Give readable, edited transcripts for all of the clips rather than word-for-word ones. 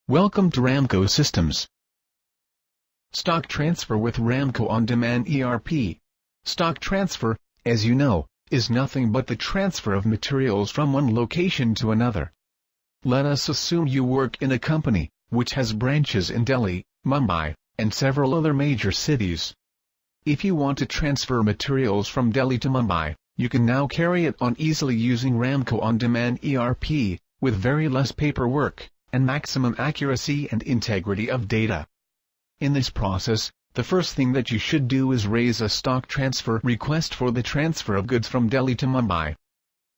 Welcome to Ramco Systems. Stock transfer with Ramco On-Demand ERP. Stock transfer, as you know, is nothing but the transfer of materials from one location to another. Let us assume you work in a company, which has branches in Delhi, Mumbai, and several other major cities. If you want to transfer materials from Delhi to Mumbai, you can now carry it on easily using Ramco On-Demand ERP, with very less paperwork, and maximum accuracy and integrity of data. In this process, the first thing that you should do is raise a stock transfer request for the transfer of goods from Delhi to Mumbai.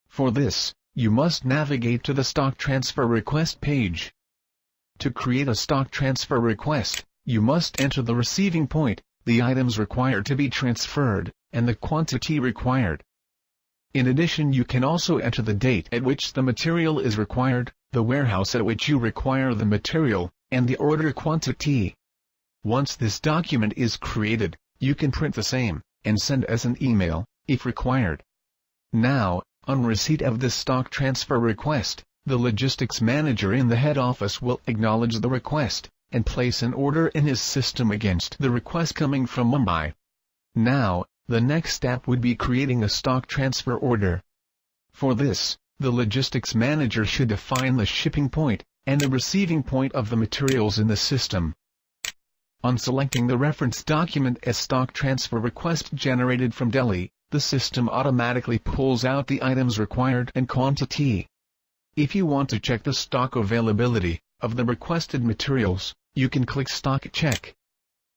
For this, you must navigate to the stock transfer request page. To create a stock transfer request, you must enter the receiving point, the items required to be transferred, and the quantity required. In addition, you can also enter the date at which the material is required, the warehouse at which you require the material, and the order quantity. Once this document is created, you can print the same, and send as an email, if required. Now, on receipt of this stock transfer request, the logistics manager in the head office will acknowledge the request, and place an order in his system against the request coming from Mumbai. Now, the next step would be creating a stock transfer order. For this, the logistics manager should define the shipping point, and the receiving point of the materials in the system. On selecting the reference document as stock transfer request generated from Delhi, the system automatically pulls out the items required and quantity. If you want to check the stock availability of the requested materials, you can click Stock Check.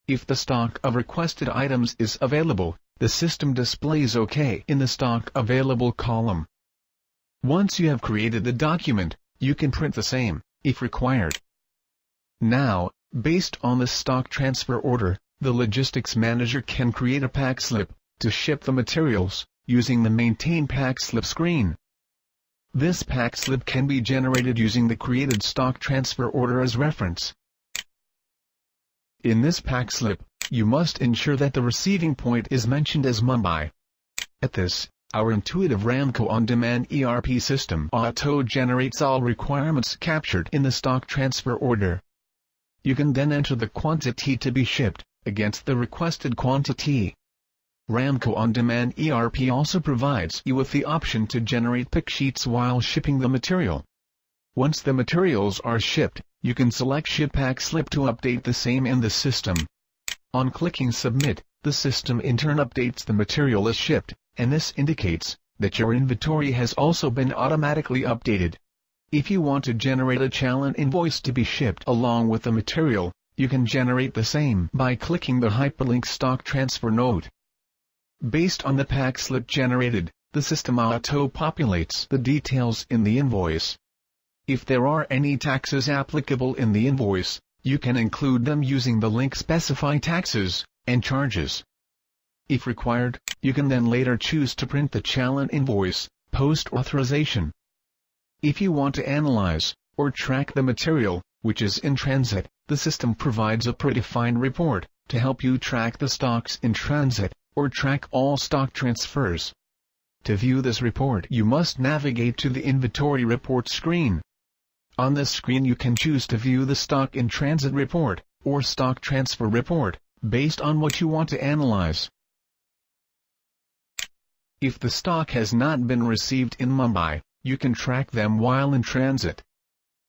If the stock of requested items is available, the system displays OK in the Stock Available column. Once you have created the document, you can print the same, if required. Now, based on the stock transfer order, the logistics manager can create a pack slip to ship the materials, using the Maintain Pack Slip screen. This pack slip can be generated using the created stock transfer order as reference. In this pack slip, you must ensure that the receiving point is mentioned as Mumbai. At this, our intuitive Ramco On-Demand ERP system auto-generates all requirements captured in the stock transfer order. You can then enter the quantity to be shipped, against the requested quantity. Ramco On-Demand ERP also provides you with the option to generate pick sheets while shipping the material. Once the materials are shipped, you can select Ship Pack Slip to update the same in the system. On clicking Submit, the system in turn updates the material as shipped, and this indicates that your inventory has also been automatically updated. If you want to generate a challan invoice to be shipped along with the material, you can generate the same by clicking the hyperlink Stock Transfer Note. Based on the pack slip generated, the system auto-populates the details in the invoice. If there are any taxes applicable in the invoice, you can include them using the link Specify Taxes and Charges. If required, you can then later choose to print the challan invoice, post-authorization. If you want to analyze or track the material, which is in transit, the system provides a predefined report to help you track the stocks in transit, or track all stock transfers. To view this report, you must navigate to the Inventory Report screen. On this screen you can choose to view the Stock in Transit report, or Stock Transfer report, based on what you want to analyze. If the stock has not been received in Mumbai, you can track them while in transit.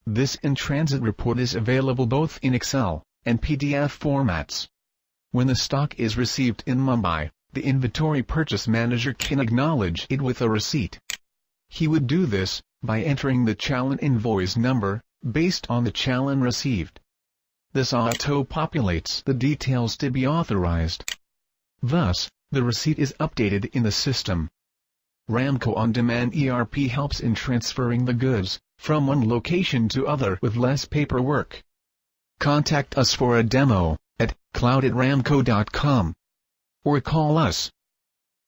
This in-transit report is available both in Excel and PDF formats. When the stock is received in Mumbai, the Inventory Purchase Manager can acknowledge it with a receipt. He would do this by entering the challan invoice number, based on the challan received. This auto-populates the details to be authorized. Thus, the receipt is updated in the system. Ramco On-Demand ERP helps in transferring the goods from one location to other with less paperwork. Contact us for a demo at cloud@ramco.com or call us